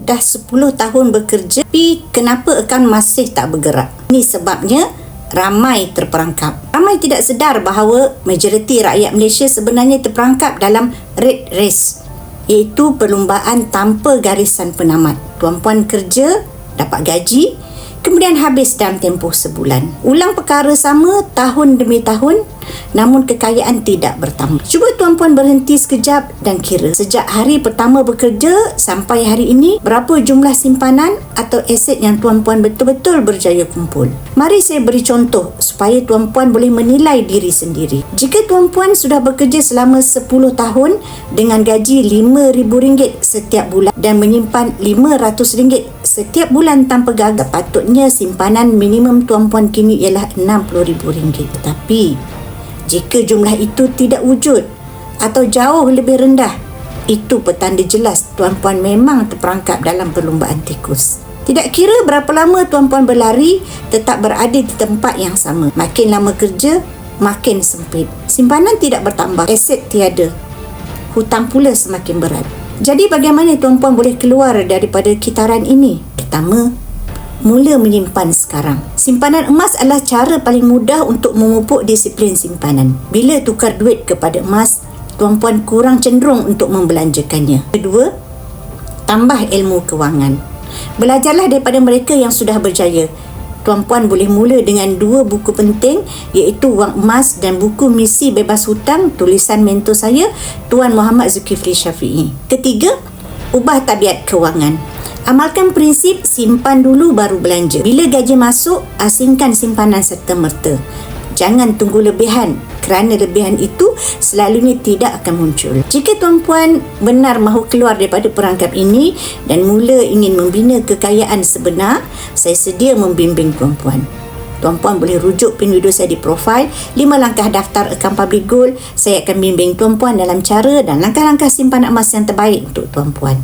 dah 10 tahun bekerja, tapi kenapa akaun masih tak bergerak? Ini sebabnya ramai terperangkap. Ramai tidak sedar bahawa majoriti rakyat Malaysia sebenarnya terperangkap dalam red race, iaitu perlumbaan tanpa garisan penamat. Tuan-puan kerja, dapat gaji, kemudian habis dalam tempoh sebulan. Ulang perkara sama tahun demi tahun, namun kekayaan tidak bertambah. Cuba tuan-puan berhenti sekejap dan kira sejak hari pertama bekerja sampai hari ini, berapa jumlah simpanan atau aset yang tuan-puan betul-betul berjaya kumpul. Mari saya beri contoh supaya tuan-puan boleh menilai diri sendiri. Jika tuan-puan sudah bekerja selama 10 tahun dengan gaji RM5,000 setiap bulan dan menyimpan RM500 setiap bulan tanpa gagal, patutnya simpanan minimum tuan-puan kini ialah RM60,000. Tetapi jika jumlah itu tidak wujud atau jauh lebih rendah, itu petanda jelas tuan-puan memang terperangkap dalam perlumbaan tikus. Tidak kira berapa lama tuan-puan berlari, tetap berada di tempat yang sama. Makin lama kerja, makin sempit. Simpanan tidak bertambah, aset tiada. Hutang pula semakin berat. Jadi bagaimana tuan-puan boleh keluar daripada kitaran ini? Pertama, mula menyimpan sekarang. Simpanan emas adalah cara paling mudah untuk memupuk disiplin simpanan. Bila tukar duit kepada emas, tuan-puan kurang cenderung untuk membelanjakannya. Kedua, tambah ilmu kewangan. Belajarlah daripada mereka yang sudah berjaya. Tuan-puan boleh mula dengan 2 buku penting, iaitu Wang Emas dan buku Misi Bebas Hutang tulisan mentor saya, Tuan Muhammad Zulkifli Syafiee. Ketiga, ubah tabiat kewangan. Amalkan prinsip simpan dulu baru belanja. Bila gaji masuk, asingkan simpanan serta-merta. Jangan tunggu lebihan, kerana lebihan itu selalunya tidak akan muncul. Jika tuan-puan benar mahu keluar daripada perangkap ini dan mula ingin membina kekayaan sebenar, saya sedia membimbing tuan-puan. Tuan-puan boleh rujuk pin video saya di profil 5 langkah daftar akaun public gold. Saya akan bimbing tuan-puan dalam cara dan langkah-langkah simpanan emas yang terbaik untuk tuan-puan.